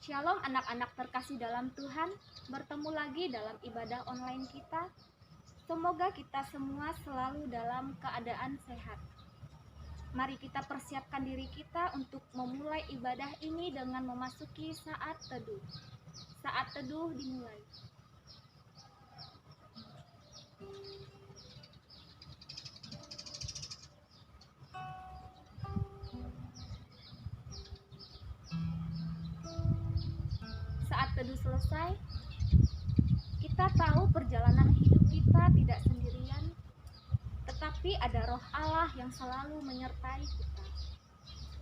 Shalom anak-anak terkasih dalam Tuhan, bertemu lagi dalam ibadah online kita. Semoga kita semua selalu dalam keadaan sehat. Mari kita persiapkan diri kita untuk memulai ibadah ini dengan memasuki saat teduh. Saat teduh dimulai. Saat teduh selesai, kita tahu perjalanan hidup kita tidak sendirian, tetapi ada Roh Allah yang selalu menyertai kita.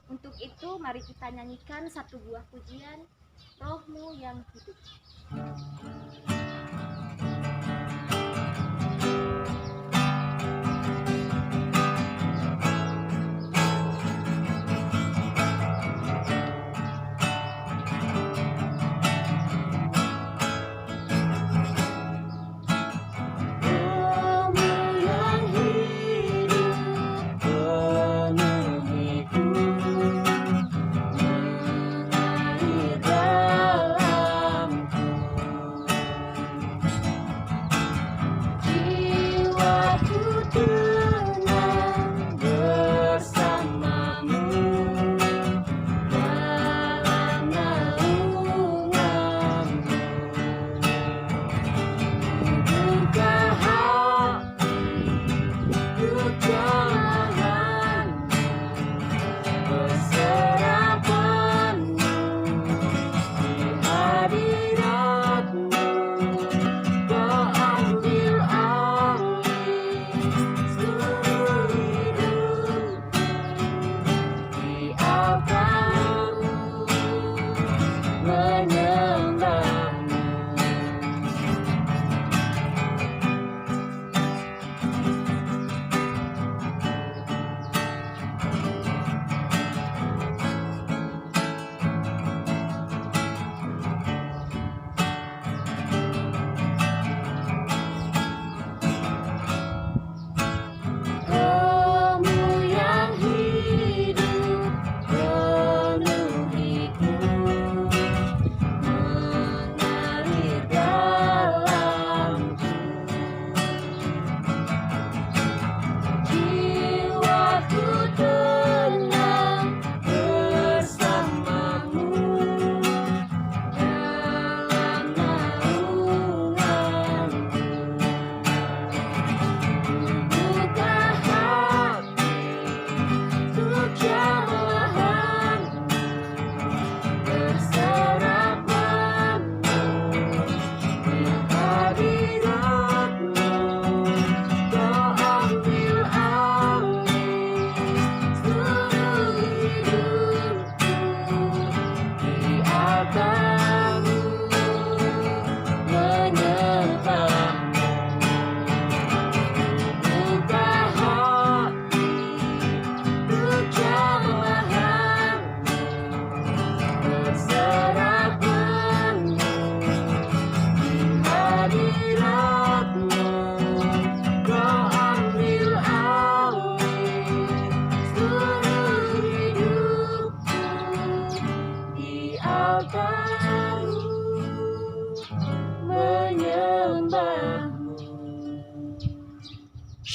Untuk itu, mari kita nyanyikan satu buah pujian, Rohmu yang hidup.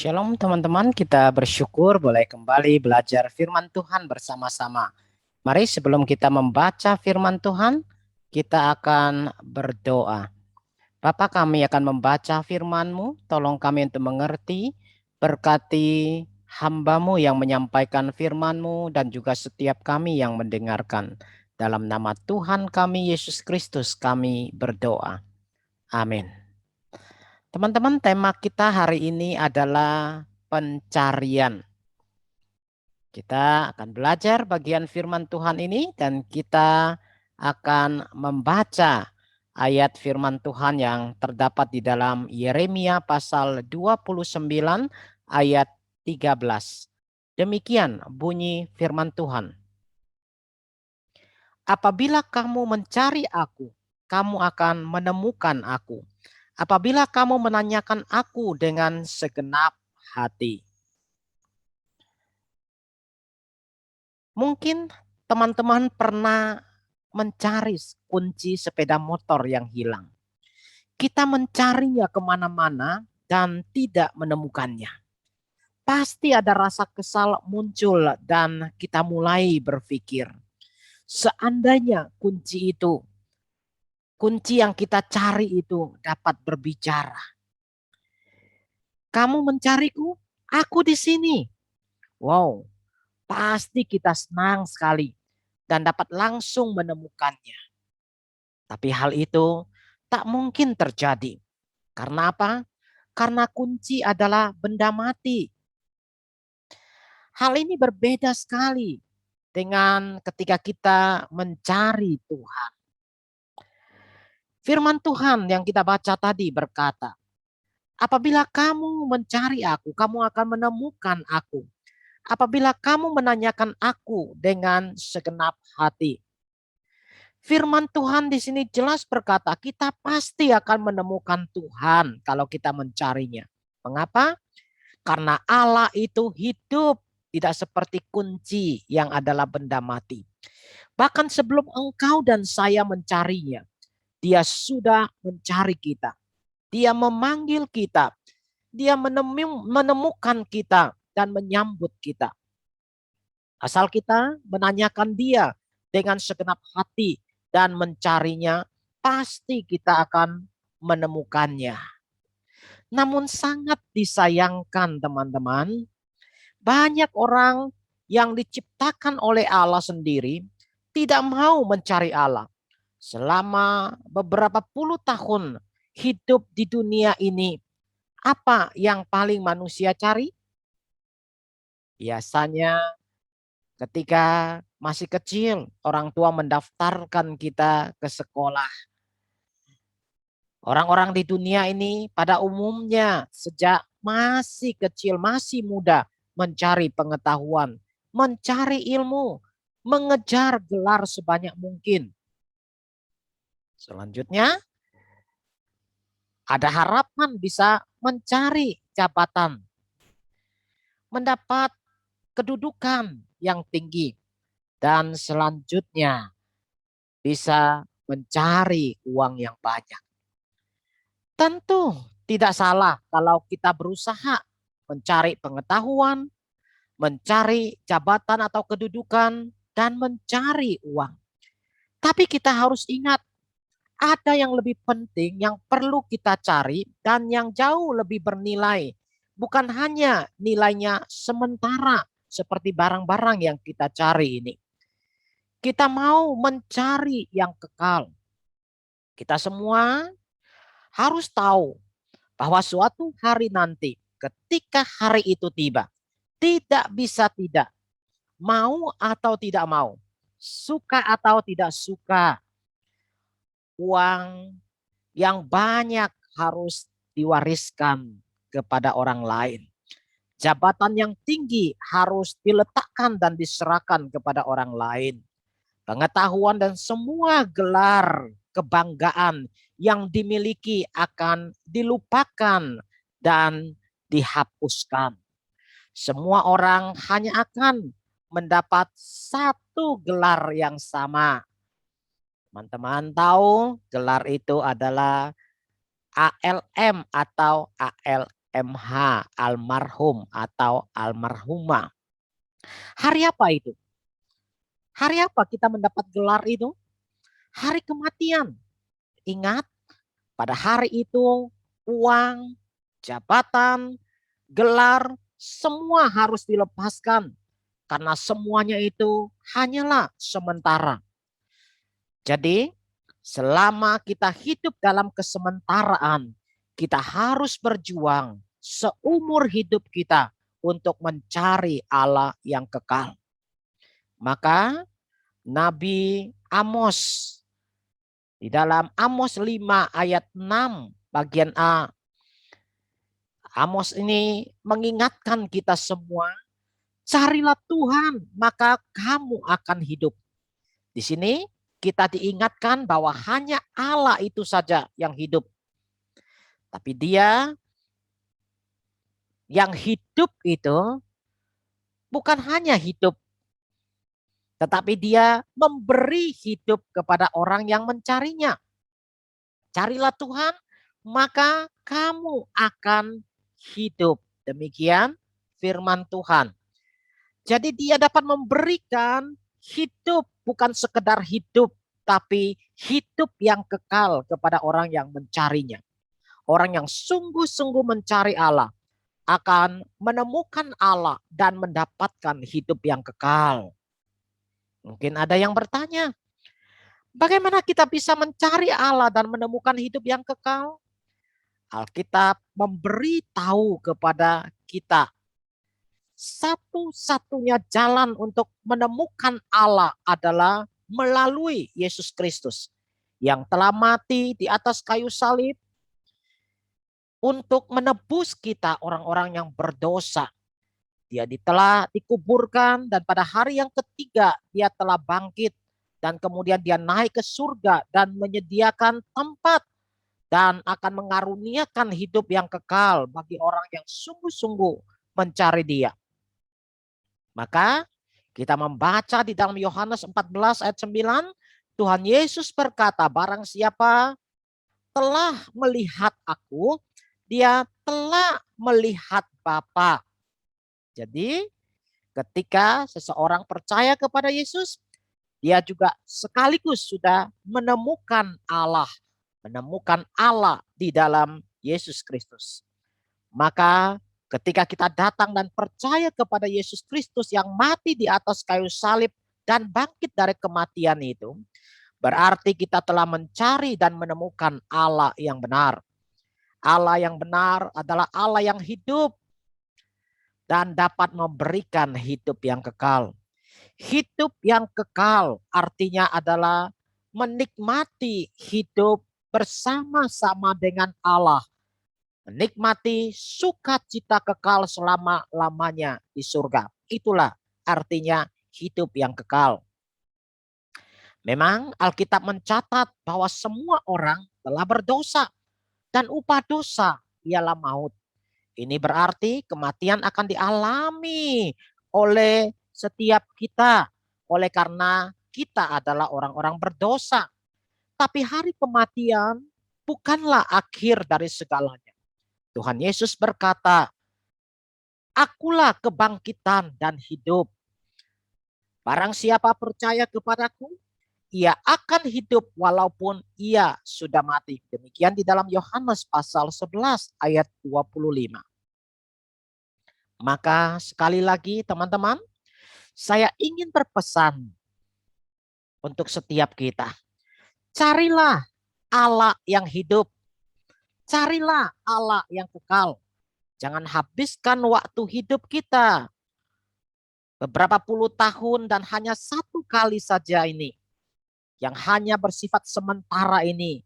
Shalom teman-teman, kita bersyukur boleh kembali belajar firman Tuhan bersama-sama. Mari sebelum kita membaca firman Tuhan, kita akan berdoa. Bapa, kami akan membaca firman-Mu, tolong kami untuk mengerti, berkati hamba-Mu yang menyampaikan firman-Mu dan juga setiap kami yang mendengarkan. Dalam nama Tuhan kami Yesus Kristus kami berdoa. Amin. Teman-teman, tema kita hari ini adalah pencarian. Kita akan belajar bagian firman Tuhan ini dan kita akan membaca ayat firman Tuhan yang terdapat di dalam Yeremia pasal 29 ayat 13. Demikian bunyi firman Tuhan. Apabila kamu mencari aku, kamu akan menemukan aku. Apabila kamu menanyakan aku dengan segenap hati. Mungkin teman-teman pernah mencari kunci sepeda motor yang hilang. Kita mencarinya kemana-mana dan tidak menemukannya. Pasti ada rasa kesal muncul dan kita mulai berpikir, seandainya kunci yang kita cari itu dapat berbicara. Kamu mencariku, aku di sini. Wow, pasti kita senang sekali dan dapat langsung menemukannya. Tapi hal itu tak mungkin terjadi. Karena apa? Karena kunci adalah benda mati. Hal ini berbeda sekali dengan ketika kita mencari Tuhan. Firman Tuhan yang kita baca tadi berkata, apabila kamu mencari aku, kamu akan menemukan aku. Apabila kamu menanyakan aku dengan segenap hati. Firman Tuhan di sini jelas berkata, kita pasti akan menemukan Tuhan kalau kita mencarinya. Mengapa? Karena Allah itu hidup, tidak seperti kunci yang adalah benda mati. Bahkan sebelum engkau dan saya mencarinya, dia sudah mencari kita. Dia memanggil kita. Dia menemukan kita dan menyambut kita. Asal kita menanyakan dia dengan segenap hati dan mencarinya, pasti kita akan menemukannya. Namun sangat disayangkan teman-teman, banyak orang yang diciptakan oleh Allah sendiri tidak mau mencari Allah. Selama beberapa puluh tahun hidup di dunia ini, apa yang paling manusia cari? Biasanya ketika masih kecil, orang tua mendaftarkan kita ke sekolah. Orang-orang di dunia ini pada umumnya sejak masih kecil, masih muda, mencari pengetahuan, mencari ilmu, mengejar gelar sebanyak mungkin. Selanjutnya, ada harapan bisa mencari jabatan, mendapat kedudukan yang tinggi, dan selanjutnya bisa mencari uang yang banyak. Tentu tidak salah kalau kita berusaha mencari pengetahuan, mencari jabatan atau kedudukan, dan mencari uang. Tapi kita harus ingat, ada yang lebih penting yang perlu kita cari dan yang jauh lebih bernilai. Bukan hanya nilainya sementara seperti barang-barang yang kita cari ini. Kita mau mencari yang kekal. Kita semua harus tahu bahwa suatu hari nanti ketika hari itu tiba, tidak bisa tidak, mau atau tidak mau, suka atau tidak suka, uang yang banyak harus diwariskan kepada orang lain. Jabatan yang tinggi harus diletakkan dan diserahkan kepada orang lain. Pengetahuan dan semua gelar kebanggaan yang dimiliki akan dilupakan dan dihapuskan. Semua orang hanya akan mendapat satu gelar yang sama. Teman-teman tahu gelar itu adalah ALM atau ALMH, almarhum atau almarhumah. Hari apa itu? Hari apa kita mendapat gelar itu? Hari kematian. Ingat, pada hari itu uang, jabatan, gelar, semua harus dilepaskan. Karena semuanya itu hanyalah sementara. Jadi, selama kita hidup dalam kesementaraan, kita harus berjuang seumur hidup kita untuk mencari Allah yang kekal. Maka Nabi Amos di dalam Amos 5 ayat 6 bagian A. Amos ini mengingatkan kita semua, carilah Tuhan maka kamu akan hidup. Di sini kita diingatkan bahwa hanya Allah itu saja yang hidup. Tapi dia yang hidup itu bukan hanya hidup tetapi dia memberi hidup kepada orang yang mencarinya. Carilah Tuhan, maka kamu akan hidup. Demikian firman Tuhan. Jadi dia dapat memberikan hidup, bukan sekedar hidup, tapi hidup yang kekal kepada orang yang mencarinya. Orang yang sungguh-sungguh mencari Allah akan menemukan Allah dan mendapatkan hidup yang kekal. Mungkin ada yang bertanya, bagaimana kita bisa mencari Allah dan menemukan hidup yang kekal? Alkitab memberi tahu kepada kita satu-satunya jalan untuk menemukan Allah adalah melalui Yesus Kristus yang telah mati di atas kayu salib untuk menebus kita orang-orang yang berdosa. Dia telah dikuburkan dan pada hari yang ketiga dia telah bangkit dan kemudian dia naik ke surga dan menyediakan tempat dan akan mengaruniakan hidup yang kekal bagi orang yang sungguh-sungguh mencari dia. Maka kita membaca di dalam Yohanes 14 ayat 9, Tuhan Yesus berkata, barang siapa telah melihat aku, dia telah melihat Bapa. Jadi ketika seseorang percaya kepada Yesus, dia juga sekaligus sudah menemukan Allah di dalam Yesus Kristus. Maka ketika kita datang dan percaya kepada Yesus Kristus yang mati di atas kayu salib dan bangkit dari kematian itu, berarti kita telah mencari dan menemukan Allah yang benar. Allah yang benar adalah Allah yang hidup dan dapat memberikan hidup yang kekal. Hidup yang kekal artinya adalah menikmati hidup bersama-sama dengan Allah. Menikmati sukacita kekal selama-lamanya di surga. Itulah artinya hidup yang kekal. Memang Alkitab mencatat bahwa semua orang telah berdosa dan upah dosa ialah maut. Ini berarti kematian akan dialami oleh setiap kita oleh karena kita adalah orang-orang berdosa. Tapi hari kematian bukanlah akhir dari segalanya. Tuhan Yesus berkata, akulah kebangkitan dan hidup. Barang siapa percaya kepadaku, ia akan hidup walaupun ia sudah mati. Demikian di dalam Yohanes pasal 11 ayat 25. Maka sekali lagi teman-teman, saya ingin berpesan untuk setiap kita. Carilah Allah yang hidup. Carilah Allah yang kekal. Jangan habiskan waktu hidup kita beberapa puluh tahun dan hanya satu kali saja ini. Yang hanya bersifat sementara ini.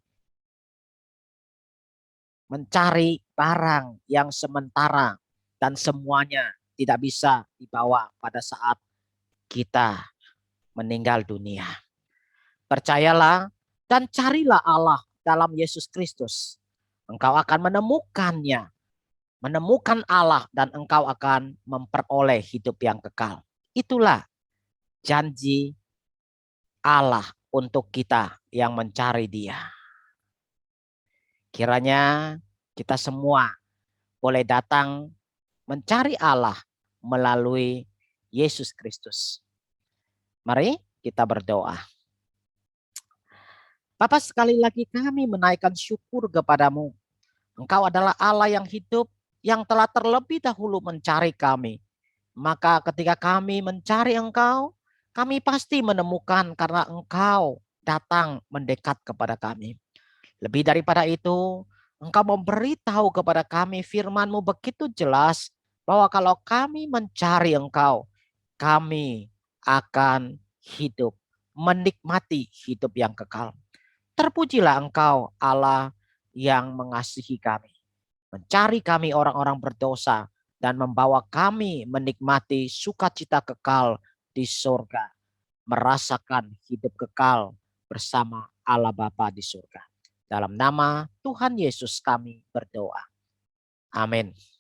Mencari barang yang sementara dan semuanya tidak bisa dibawa pada saat kita meninggal dunia. Percayalah dan carilah Allah dalam Yesus Kristus. Engkau akan menemukannya. Menemukan Allah dan engkau akan memperoleh hidup yang kekal. Itulah janji Allah untuk kita yang mencari Dia. Kiranya kita semua boleh datang mencari Allah melalui Yesus Kristus. Mari kita berdoa. Bapa, sekali lagi kami menaikkan syukur kepadamu. Engkau adalah Allah yang hidup, yang telah terlebih dahulu mencari kami. Maka ketika kami mencari Engkau, kami pasti menemukan karena Engkau datang mendekat kepada kami. Lebih daripada itu, Engkau memberitahu kepada kami firman-Mu begitu jelas bahwa kalau kami mencari Engkau, kami akan hidup, menikmati hidup yang kekal. Terpujilah Engkau Allah yang mengasihi kami, mencari kami orang-orang berdosa dan membawa kami menikmati sukacita kekal di surga, merasakan hidup kekal bersama Allah Bapa di surga. Dalam nama Tuhan Yesus kami berdoa. Amin.